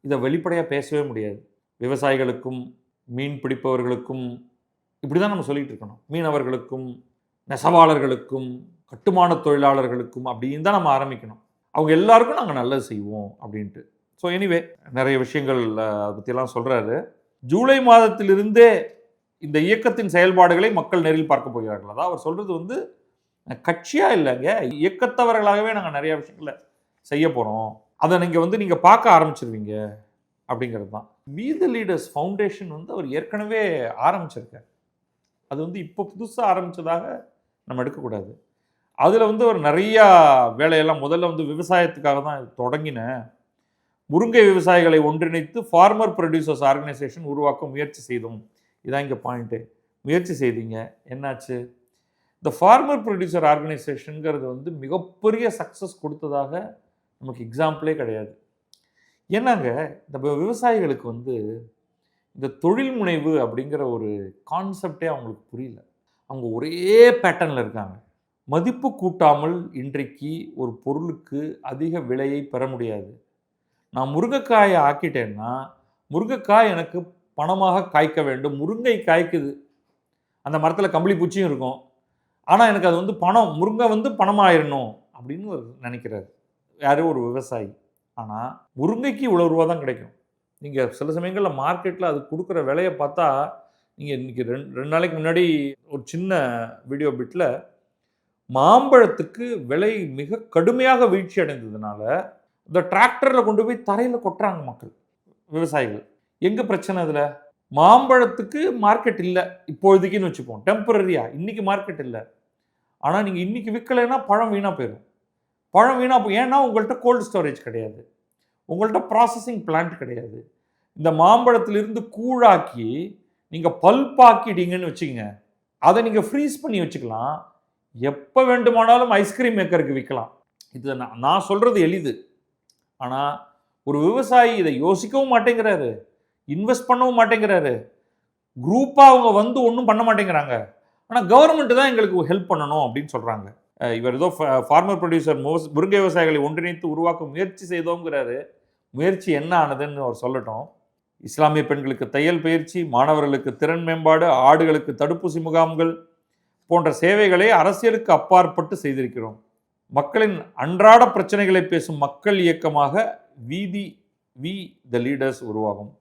இதை வெளிப்படையாக பேசவே முடியாது. விவசாயிகளுக்கும் மீன் பிடிப்பவர்களுக்கும் இப்படி தான் நம்ம சொல்லிட்டு இருக்கணும். மீனவர்களுக்கும் நெசவாளர்களுக்கும் கட்டுமான தொழிலாளர்களுக்கும் அப்படின்னு தான் நம்ம ஆரம்பிக்கணும். அவங்க எல்லாருக்கும் நாங்கள் நல்லது செய்வோம் அப்படின்ட்டு. ஸோ எனிவே நிறைய விஷயங்கள் அதை பற்றியெல்லாம் சொல்கிறாரு. ஜூலை மாதத்திலிருந்தே இந்த இயக்கத்தின் செயல்பாடுகளை மக்கள் நேரில் பார்க்க போகிறார்கள். அதான் அவர் சொல்கிறது வந்து கட்சியாக இல்லைங்க, இயக்கத்தவர்களாகவே நாங்கள் நிறைய விஷயங்களை செய்ய போகிறோம், அதை நீங்கள் பார்க்க ஆரம்பிச்சிருவீங்க அப்படிங்கிறது தான். வி த லீடர்ஸ் ஃபவுண்டேஷன் வந்து அவர் ஏற்கனவே ஆரம்பிச்சிருக்கார். அது வந்து இப்போ புதுசாக ஆரம்பித்ததாக நம்ம எடுக்கக்கூடாது. அதில் வந்து ஒரு நிறையா வேலையெல்லாம் முதல்ல வந்து விவசாயத்துக்காக தான் தொடங்கின முருங்கை விவசாயிகளை ஒன்றிணைத்து ஃபார்மர் ப்ரொடியூசர்ஸ் ஆர்கனைசேஷன் உருவாக்க முயற்சி செய்தோம். இதான் இங்கே பாயிண்ட்டு. முயற்சி செய்தீங்க, என்னாச்சு? இந்த ஃபார்மர் ப்ரொடியூசர் ஆர்கனைசேஷனுங்கிறது வந்து மிகப்பெரிய சக்ஸஸ் கொடுத்ததாக நமக்கு எக்ஸாம்பிளே கிடையாது. ஏன்னாங்க, இந்த விவசாயிகளுக்கு வந்து இந்த தொழில் முனைவு அப்படிங்கிற ஒரு கான்செப்டே அவங்களுக்கு புரியல. அவங்க ஒரே பேட்டர்னில் இருக்காங்க. மதிப்பு கூட்டாமல் இன்றைக்கு ஒரு பொருளுக்கு அதிக விலையை பெற முடியாது. நான் முருங்கைக்காயை ஆக்கிட்டேன்னா முருங்கைக்காய் எனக்கு பணமாக காய்க்க வேண்டும். முருங்கை காய்க்குது, அந்த மரத்தில் கம்பளி பூச்சியும் இருக்கும், ஆனால் எனக்கு அது வந்து பணம், முருங்கை வந்து பணமாயிடணும் அப்படின்னு நினைக்கிறாரு யாரோ ஒரு விவசாயி. ஆனால் முருங்கைக்கு இவ்வளோ ரூபா தான் கிடைக்கும். நீங்கள் சில சமயங்களில் மார்க்கெட்டில் அது கொடுக்குற விலையை பார்த்தா, நீங்கள் இன்றைக்கி ரெண்டு நாளைக்கு முன்னாடி ஒரு சின்ன வீடியோ பிட்டில் மாம்பழத்துக்கு விலை மிக கடுமையாக வீழ்ச்சி அடைந்ததுனால இந்த டிராக்டரில் கொண்டு போய் தரையில் கொட்டுறாங்க மக்கள், விவசாயிகள். எங்கே பிரச்சனை அதில்? மாம்பழத்துக்கு மார்க்கெட் இல்லை இப்போதைக்குன்னு வச்சுப்போம், டெம்பரரியாக. இன்றைக்கி மார்க்கெட் இல்லை, ஆனால் நீங்கள் இன்றைக்கி விற்கலைன்னா பழம் வீணாக போயிடும். பழம் வீணாக போய், ஏன்னா உங்கள்கிட்ட கோல்டு ஸ்டோரேஜ் கிடையாது, உங்கள்கிட்ட ப்ராசஸிங் பிளான்ட் கிடையாது. இந்த மாம்பழத்திலிருந்து கூழாக்கி நீங்கள் பல்பாக்கிட்டீங்கன்னு வச்சுக்கோங்க, அதை நீங்கள் ஃப்ரீஸ் பண்ணி வச்சுக்கலாம். எப்போ வேண்டுமானாலும் ஐஸ்கிரீம் மேக்கருக்கு விற்கலாம். இது நான் சொல்கிறது எளிது. ஆனால் ஒரு விவசாயி இதை யோசிக்கவும் மாட்டேங்கிறாரு, இன்வெஸ்ட் பண்ணவும் மாட்டேங்கிறாரு. குரூப்பாக அவங்க வந்து ஒன்றும் பண்ண மாட்டேங்கிறாங்க. ஆனால் கவர்மெண்ட் தான் எங்களுக்கு ஹெல்ப் பண்ணணும் அப்படின்னு சொல்கிறாங்க. இவர் ஏதோ ஃபார்மர் ப்ரொடியூசர் முருங்கை விவசாயிகளை ஒன்றிணைத்து உருவாக்க முயற்சி செய்தோங்கிறாரு. முயற்சி என்ன ஆனதுன்னு அவர் சொல்லட்டும். இஸ்லாமிய பெண்களுக்கு தையல் பயிற்சி, மாணவர்களுக்கு திறன் மேம்பாடு, ஆடுகளுக்கு தடுப்பூசி முகாம்கள் போன்ற சேவைகளை அரசியலுக்கு அப்பாற்பட்டு செய்திருக்கிறோம். மக்களின் அன்றாட பிரச்சனைகளை பேசும் மக்கள் இயக்கமாக வி த லீடர்ஸ் உருவாகும்.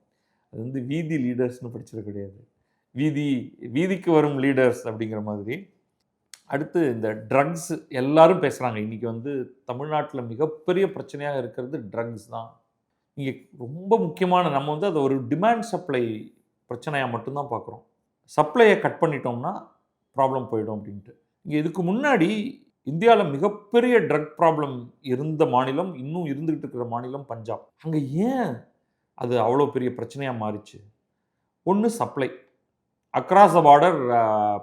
அது வந்து வீதி லீடர்ஸ்னு படிச்சது கிடையாது, வீதிக்கு வரும் லீடர்ஸ் அப்படிங்கிற மாதிரி. அடுத்து இந்த ட்ரக்ஸ் எல்லாரும் பேசுகிறாங்க. இன்றைக்கி வந்து தமிழ்நாட்டில் மிகப்பெரிய பிரச்சனையாக இருக்கிறது ட்ரக்ஸ் தான். இங்கே ரொம்ப முக்கியமான, நம்ம வந்து அதை ஒரு டிமாண்ட் சப்ளை பிரச்சனையாக மட்டும்தான் பார்க்குறோம். சப்ளையை கட் பண்ணிட்டோம்னா ப்ராப்ளம் போயிடும் அப்படின்ட்டு. இங்கே இதுக்கு முன்னாடி இந்தியாவில் மிகப்பெரிய ட்ரக் ப்ராப்ளம் இருந்த மாநிலம், இன்னும் இருந்துகிட்டு இருக்கிற மாநிலம் பஞ்சாப். அங்கே ஏன் அது அவ்வளோ பெரிய பிரச்சனையாக மாறிச்சு? ஒன்று சப்ளை. அக்ராஸ் த பார்டர்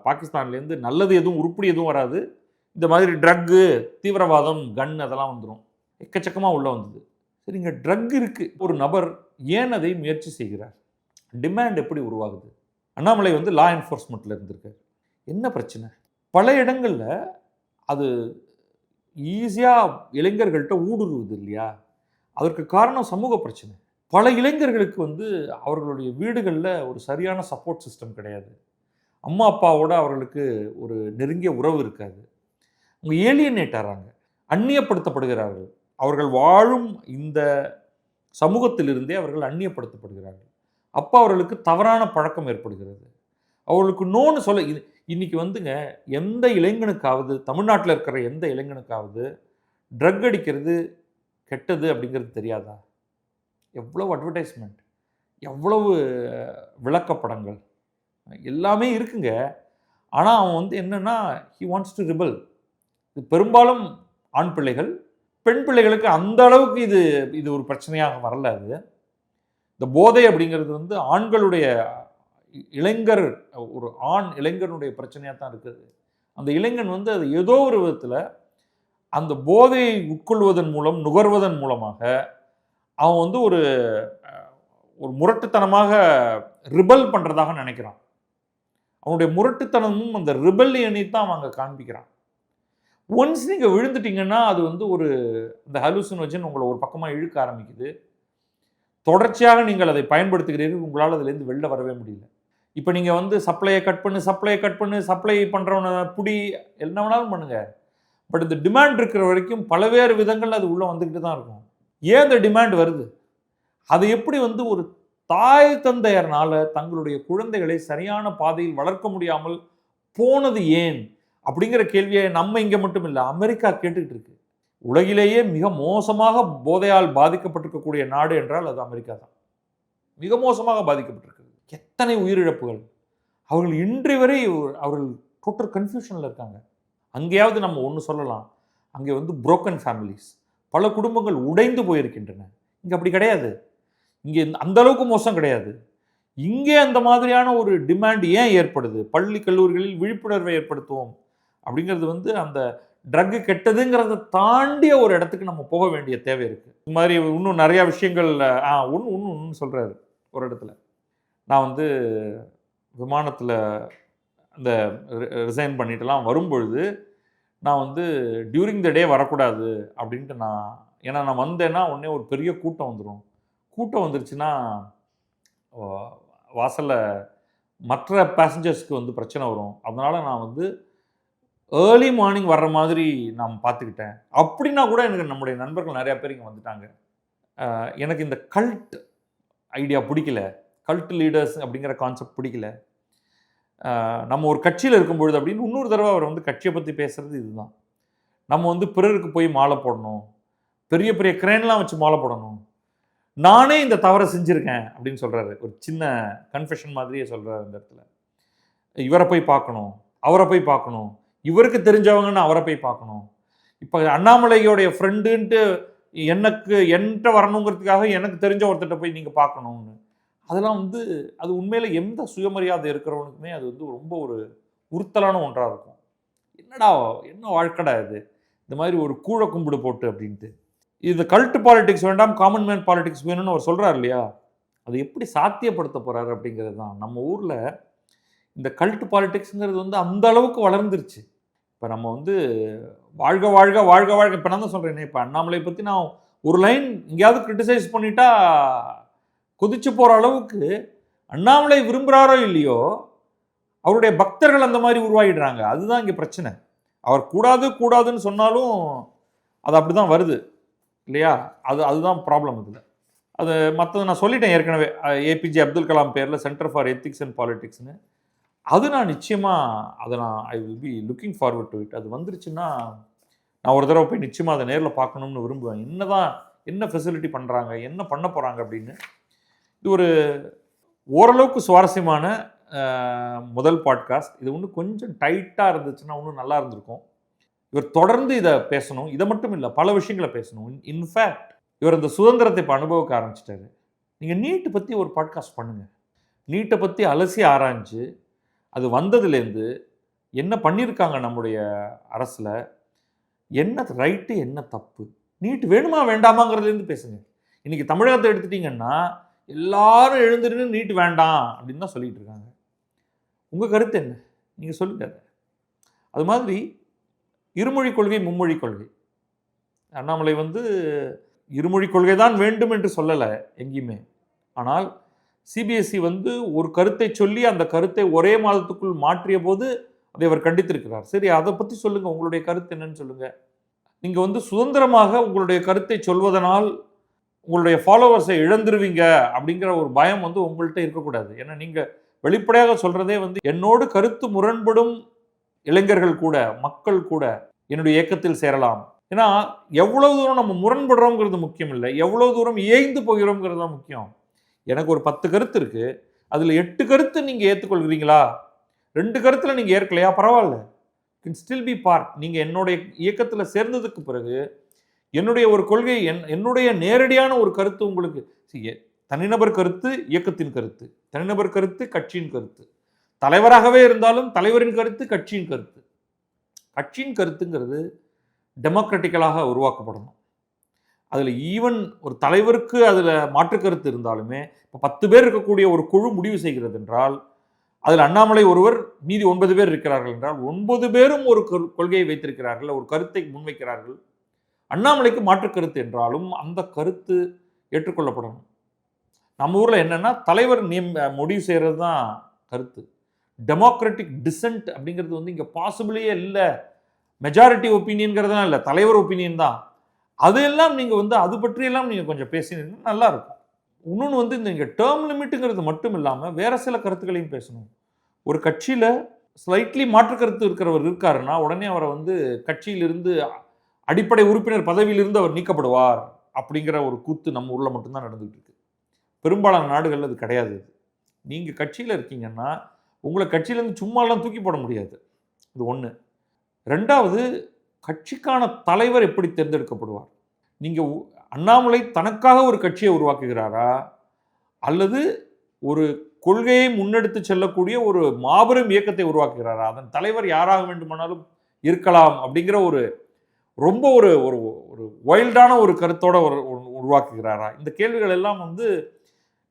பாகிஸ்தான்லேருந்து நல்லது எதுவும், உருப்படி எதுவும் வராது. இந்த மாதிரி ட்ரக்கு, தீவிரவாதம், கன் அதெல்லாம் வந்துடும், எக்கச்சக்கமாக உள்ளே வந்தது. சரி, இங்கே ட்ரக் இருக்குது, ஒரு நபர் ஏன் அதை முயற்சி செய்கிறார்? டிமாண்ட் எப்படி உருவாகுது? அண்ணாமலை வந்து லா என்ஃபோர்ஸ்மெண்ட்டில் இருந்திருக்கார். என்ன பிரச்சனை? பல இடங்களில் அது ஈஸியாக இளைஞர்கள்ட்ட ஊடுருவுது இல்லையா? அதற்கு காரணம் சமூக பிரச்சனை. பல இளைஞர்களுக்கு வந்து அவர்களுடைய வீடுகளில் ஒரு சரியான சப்போர்ட் சிஸ்டம் கிடையாது. அம்மா அப்பாவோட அவர்களுக்கு ஒரு நெருங்கிய உறவு இருக்காது. அவங்க ஏலியனேட் ஆகிறாங்க, அந்நியப்படுத்தப்படுகிறார்கள். அவர்கள் வாழும் இந்த சமூகத்திலிருந்தே அவர்கள் அந்நியப்படுத்தப்படுகிறார்கள். அப்போ அவர்களுக்கு தவறான பழக்கம் ஏற்படுகிறது. அவர்களுக்கு நோன்னு சொல்ல இன்னைக்கு வந்துங்க, எந்த இளைஞனுக்காவது, தமிழ்நாட்டில் இருக்கிற எந்த இளைஞனுக்காவது ட்ரக் அடிக்கிறது கெட்டது அப்படிங்கிறது தெரியாதா? எவ்வளவு அட்வர்டைஸ்மெண்ட், எவ்வளவு விளக்கப்படங்கள், எல்லாமே இருக்குங்க. ஆனால் அவன் வந்து என்னன்னா, ஹி வாண்ட்ஸ் டு ரிபல். இது பெரும்பாலும் ஆண் பிள்ளைகள். பெண் பிள்ளைகளுக்கு அந்த அளவுக்கு இது இது ஒரு பிரச்சனையாக வரல. அது இந்த போதை அப்படிங்கிறது வந்து ஆண்களுடைய இளைஞர், ஒரு ஆண் இளைஞனுடைய பிரச்சனையாக தான் இருக்குது. அந்த இளைஞன் வந்து அது ஏதோ ஒரு விதத்தில் அந்த போதையை உட்கொள்வதன் மூலம், நுகர்வதன் மூலமாக அவன் வந்து ஒரு ஒரு முரட்டுத்தனமாக ரிபல் பண்ணுறதாக நினைக்கிறான். அவனுடைய முரட்டுத்தனமும் அந்த ரிபல்லியனை தான் அவன் அங்கே காண்பிக்கிறான். ஒன்ஸ் நீங்கள் விழுந்துட்டீங்கன்னா அது வந்து ஒரு இந்த ஹலூசினோஜன் உங்களை ஒரு பக்கமாக இழுக்க ஆரம்பிக்குது. தொடர்ச்சியாக நீங்கள் அதை பயன்படுத்துகிறீர்கள், உங்களால் அதுலேருந்து வெளில வரவே முடியல. இப்போ நீங்கள் வந்து சப்ளையை கட் பண்ணு, சப்ளை பண்ணுறவனை புடி, என்ன வேணாலும் பண்ணுங்க. பட் இந்த டிமாண்ட் இருக்கிற வரைக்கும் பல்வேறு விதங்கள் அது உள்ளே வந்துக்கிட்டு தான் இருக்கும். ஏன் இந்த டிமாண்ட் வருது? அது எப்படி வந்து ஒரு தாய் தந்தையர்னால தங்களுடைய குழந்தைகளை சரியான பாதையில் வளர்க்க முடியாமல் போனது ஏன் அப்படிங்கிற கேள்வியை நம்ம இங்கே மட்டும் இல்லை, அமெரிக்கா கேட்டுக்கிட்டு இருக்கு. உலகிலேயே மிக மோசமாக போதையால் பாதிக்கப்பட்டிருக்கக்கூடிய நாடு என்றால் அது அமெரிக்கா தான். மிக மோசமாக பாதிக்கப்பட்டிருக்கு. எத்தனை உயிரிழப்புகள்! அவர்கள் இன்று வரை அவர்கள் டோட்டல் கன்ஃபியூஷனில் இருக்காங்க. அங்கேயாவது நம்ம ஒன்று சொல்லலாம், அங்கே வந்து புரோக்கன் ஃபேமிலிஸ், பல குடும்பங்கள் உடைந்து போயிருக்கின்றன. இங்கே அப்படி கிடையாது. இங்கே அந்த அளவுக்கு மோசம் கிடையாது. இங்கே அந்த மாதிரியான ஒரு டிமாண்ட் ஏன் ஏற்படுது? பள்ளி கல்லூரிகளில் விழிப்புணர்வை ஏற்படுத்துவோம் அப்படிங்கிறது வந்து அந்த ட்ரக்கு கெட்டதுங்கிறத தாண்டிய ஒரு இடத்துக்கு நம்ம போக வேண்டிய தேவை இருக்குது. இது மாதிரி இன்னும் நிறையா விஷயங்கள் ஒன்று சொல்கிறாரு ஒரு இடத்துல. நான் வந்து விமானத்தில் அந்த ரிசைன் பண்ணிட்டுலாம் வரும்பொழுது நான் வந்து டியூரிங் த டே வரக்கூடாது அப்படின்ட்டு ஏன்னா நான் வந்தேன்னா உடனே ஒரு பெரிய கூட்டம் வந்துடும். கூட்டம் வந்துருச்சுன்னா வாசலில் மற்ற பேசஞ்சர்ஸ்க்கு வந்து பிரச்சனை வரும். அதனால் நான் வந்து ஏர்லி மார்னிங் வர்ற மாதிரி நான் பார்த்துக்கிட்டேன். அப்படின்னா கூட எனக்கு நம்முடைய நண்பர்கள் நிறையா பேர் இங்கே வந்துட்டாங்க. எனக்கு இந்த கல்ட் ஐடியா பிடிக்கல, கல்ட் லீடர்ஸ் அப்படிங்கிற கான்செப்ட் பிடிக்கல. நம்ம ஒரு கட்சியில் இருக்கும்பொழுது அப்படின்னு இன்னொரு தடவை அவர் வந்து கட்சியை பற்றி பேசுகிறது இதுதான். நம்ம வந்து பிறருக்கு போய் மாலை போடணும், பெரிய பெரிய கிரேன்லாம் வச்சு மாலை போடணும், நானே இந்த தவறை செஞ்சுருக்கேன் அப்படின்னு சொல்கிறாரு. ஒரு சின்ன கன்ஃபெஷன் மாதிரியே சொல்கிறாரு இந்த இடத்துல. இவரை போய் பார்க்கணும், அவரை போய் பார்க்கணும், இவருக்கு தெரிஞ்சவங்கன்னு அவரை போய் பார்க்கணும். இப்போ அண்ணாமலையோடைய ஃப்ரெண்டுன்ட்டு என்கிட்ட வரணுங்கிறதுக்காக எனக்கு தெரிஞ்ச ஒருத்தட்ட போய் நீங்கள் பார்க்கணும்னு, அதெல்லாம் வந்து அது உண்மையில் எந்த சுயமரியாதை இருக்கிறவனுக்குமே அது வந்து ரொம்ப ஒரு உறுத்தலான ஒன்றாக இருக்கும். என்ன வாழ்க்கடா இது, இந்த மாதிரி ஒரு கூழ கும்பிடு போட்டு அப்படின்ட்டு. இது கல்ட் பாலிடிக்ஸ் வேண்டாம், காமன் மேன் பாலிடிக்ஸ் வேணும்னு அவர் சொல்கிறார் இல்லையா? அது எப்படி சாத்தியப்படுத்த போகிறாரு அப்படிங்கிறது தான். நம்ம ஊரில் இந்த கல்ட் பாலிடிக்ஸுங்கிறது வந்து அந்த அளவுக்கு வளர்ந்துருச்சு. இப்போ நம்ம வந்து வாழ்க வாழ்க வாழ்க வாழ்க, இப்போ நான் தான் சொல்கிறேன், இப்போ அண்ணாமலை பற்றி நான் ஒரு லைன் எங்கேயாவது கிரிட்டிசைஸ் பண்ணிட்டா கொதிச்சு போகிற அளவுக்கு அண்ணாமலை விரும்புகிறாரோ இல்லையோ அவருடைய பக்தர்கள் அந்த மாதிரி உருவாகிடுறாங்க. அதுதான் இங்கே பிரச்சனை. அவர் கூடாதுன்னு சொன்னாலும் அது அப்படி தான் வருது இல்லையா? அதுதான் ப்ராப்ளம் இதில். அது மற்றது நான் சொல்லிட்டேன் ஏற்கனவே, ஏபிஜே அப்துல் கலாம் பேரில் சென்டர் ஃபார் எத்திக்ஸ் அண்ட் பாலிடிக்ஸ்னு. அது நான் நிச்சயமாக I will be looking forward to it. அது வந்துருச்சுன்னா நான் ஒரு தடவை போய் நிச்சயமாக அதை நேரில் பார்க்கணும்னு விரும்புவேன். என்ன ஃபெசிலிட்டி பண்ணுறாங்க, என்ன பண்ண போகிறாங்க அப்படின்னு. இது ஒரு ஓரளவுக்கு சுவாரஸ்யமான முதல் பாட்காஸ்ட். இது இன்னும் கொஞ்சம் டைட்டாக இருந்துச்சுன்னா இன்னும் நல்லா இருந்திருக்கும். இவர் தொடர்ந்து இதை பேசணும். இதை மட்டும் இல்லை, பல விஷயங்களை பேசணும். இன்ஃபேக்ட் இவர் இந்த சுதந்திரத்தை இப்போ அனுபவிக்க ஆரம்பிச்சிட்டாரு. நீங்கள் நீட்டை பற்றி ஒரு பாட்காஸ்ட் பண்ணுங்கள். நீட்டை பற்றி அலசி ஆராய்ஞ்சு அது வந்ததுலேருந்து என்ன பண்ணியிருக்காங்க நம்முடைய அரசில், என்ன ரைட்டு என்ன தப்பு, நீட் வேணுமா வேண்டாமாங்கிறதுலேருந்து பேசுங்க. இன்றைக்கி தமிழகத்தை எடுத்துட்டிங்கன்னா எல்லாரும் எழுந்துருந்து நீட் வேண்டாம் அப்படின்னு தான் சொல்லிகிட்டு இருக்காங்க. உங்கள் கருத்து என்ன? நீங்கள் சொல்லுங்க. அது மாதிரி இருமொழி கொள்கை, மும்மொழி கொள்கை, அண்ணாமலை வந்து இருமொழி கொள்கை தான் வேண்டும் என்று சொல்லலை எங்கேயுமே. ஆனால் சிபிஎஸ்இ வந்து ஒரு கருத்தை சொல்லி அந்த கருத்தை ஒரே மாதத்துக்குள் மாற்றிய போது அதை அவர் கண்டித்திருக்கிறார். சரி, அதை பற்றி சொல்லுங்கள், உங்களுடைய கருத்து என்னன்னு சொல்லுங்கள். நீங்கள் வந்து சுதந்திரமாக உங்களுடைய கருத்தை சொல்வதனால் உங்களுடைய ஃபாலோவர்ஸை இழந்துருவீங்க அப்படிங்கிற ஒரு பயம் வந்து உங்கள்கிட்ட இருக்கக்கூடாது. ஏன்னா நீங்கள் வெளிப்படையாக சொல்கிறதே வந்து என்னோடு கருத்து முரண்படும் இளைஞர்கள் கூட, மக்கள் கூட என்னுடைய இயக்கத்தில் சேரலாம். ஏன்னா எவ்வளவு தூரம் நம்ம முரண்படுறோங்கிறது முக்கியம் இல்லை, எவ்வளவு தூரம் இயைந்து போகிறோங்கிறது தான் முக்கியம். எனக்கு ஒரு 10 கருத்து இருக்குது, அதில் 8 கருத்து நீங்கள் ஏற்றுக்கொள்கிறீங்களா, 2 கருத்தில் நீங்கள் ஏற்கலையா, பரவாயில்ல, கேன் ஸ்டில் பி பார்ட். நீங்கள் என்னுடைய இயக்கத்தில் சேர்ந்ததுக்கு பிறகு என்னுடைய ஒரு கொள்கை, என்னுடைய நேரடியான ஒரு கருத்து உங்களுக்கு, தனிநபர் கருத்து இயக்கத்தின் கருத்து, தனிநபர் கருத்து கட்சியின் கருத்து, தலைவராகவே இருந்தாலும் தலைவரின் கருத்து கட்சியின் கருத்து. கட்சியின் கருத்துங்கிறது டெமோக்ராட்டிக்கலாக உருவாக்கப்படணும். அதில் ஈவன் ஒரு தலைவருக்கு அதில் மாற்று கருத்து இருந்தாலுமே, இப்போ 10 பேர் இருக்கக்கூடிய ஒரு குழு முடிவு செய்கிறது என்றால், அதில் அண்ணாமலை ஒருவர், மீதி 9 பேர் இருக்கிறார்கள் என்றால் 9 பேரும் ஒரு கொள்கையை வைத்திருக்கிறார்கள், ஒரு கருத்தை முன்வைக்கிறார்கள். அண்ணாமலைக்கு மாற்று கருத்து என்றாலும் அந்த கருத்து ஏற்றுக்கொள்ளப்படணும். நம்ம ஊரில் என்னென்னா தலைவர் முடிவு செய்கிறது தான் கருத்து. டெமோக்ராட்டிக் டிசன்ட் அப்படிங்கிறது வந்து இங்கே பாசிபிளே இல்லை. மெஜாரிட்டி ஒப்பீனியன்கிறதுலாம் இல்லை, தலைவர் ஒப்பீனியன் தான். அதெல்லாம் நீங்கள் வந்து அது பற்றியெல்லாம் நீங்கள் கொஞ்சம் பேசினீங்கன்னா நல்லாயிருக்கும். இன்னொன்று வந்து இந்த டேர்ம் லிமிட்டுங்கிறது மட்டும் இல்லாமல் வேறு சில கருத்துக்களையும் பேசணும். ஒரு கட்சியில் ஸ்லைட்லி மாற்று கருத்து இருக்கிறவர் இருக்காருன்னா உடனே அவரை வந்து கட்சியிலிருந்து, அடிப்படை உறுப்பினர் பதவியிலிருந்து அவர் நீக்கப்படுவார் அப்படிங்கிற ஒரு கூத்து நம்ம ஊரில் மட்டும்தான் நடந்துகிட்டு இருக்கு. பெரும்பாலான நாடுகளில் அது கிடையாது. நீங்கள் கட்சியில் இருக்கீங்கன்னா உங்களை கட்சியிலேருந்து சும்மாலாம் தூக்கி போட முடியாது. இது ஒன்று. ரெண்டாவது, கட்சிக்கான தலைவர் எப்படி தேர்ந்தெடுக்கப்படுவார்? நீங்கள் அண்ணாமலை தனக்காக ஒரு கட்சியை உருவாக்குகிறாரா, அல்லது ஒரு கொள்கையை முன்னெடுத்து செல்லக்கூடிய ஒரு மாபெரும் இயக்கத்தை உருவாக்குகிறாரா? அதன் தலைவர் யாராக வேண்டுமானாலும் இருக்கலாம் அப்படிங்கிற ஒரு ரொம்ப ஒரு ஒரு வைல்டான ஒரு கருத்தோட உருவாக்குகிறாரா? இந்த கேள்விகள் எல்லாம் வந்து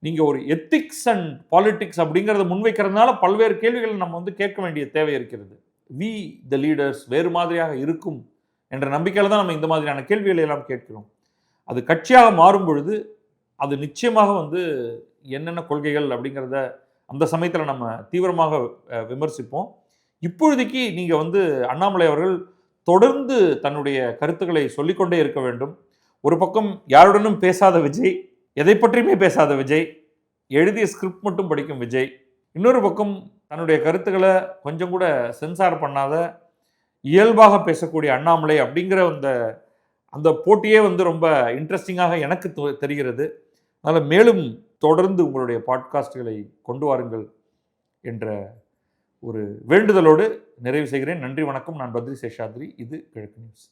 நீங்கள் ஒரு எத்திக்ஸ் அண்ட் பாலிட்டிக்ஸ் அப்படிங்கிறத முன்வைக்கிறதுனால பல்வேறு கேள்விகளை நம்ம வந்து கேட்க வேண்டிய தேவை இருக்கிறது. வி த லீடர்ஸ் வேறு மாதிரியாக இருக்கும் என்ற நம்பிக்கையில் தான் நம்ம இந்த மாதிரியான கேள்விகளை எல்லாம் கேட்கிறோம். அது கட்சியாக மாறும் பொழுது அது நிச்சயமாக வந்து என்னென்ன கொள்கைகள் அப்படிங்கிறத அந்த சமயத்தில் நம்ம தீவிரமாக விமர்சிப்போம். இப்பொழுதைக்கு நீங்கள் வந்து அண்ணாமலை அவர்கள் தொடர்ந்து தன்னுடைய கருத்துக்களை சொல்லிக்கொண்டே இருக்க வேண்டும். ஒரு பக்கம் யாருடனும் பேசாத விஜய், எதை பற்றியுமே பேசாத விஜய், எழுதிய ஸ்கிரிப்ட் மட்டும் படிக்கும் விஜய், இன்னொரு பக்கம் தன்னுடைய கருத்துக்களை கொஞ்சம் கூட சென்சார் பண்ணாத இயல்பாக பேசக்கூடிய அண்ணாமலை அப்படிங்கிற அந்த போட்டியே வந்து ரொம்ப இன்ட்ரெஸ்டிங்காக எனக்கு தெரிகிறது. அதனால் மேலும் தொடர்ந்து உங்களுடைய பாட்காஸ்டுகளை கொண்டு வாருங்கள் என்ற ஒரு வேண்டுதலோடு நிறைவு செய்கிறேன். நன்றி, வணக்கம். நான் பத்ரி சேஷாத்ரி. இது கிழக்கு நியூஸ்.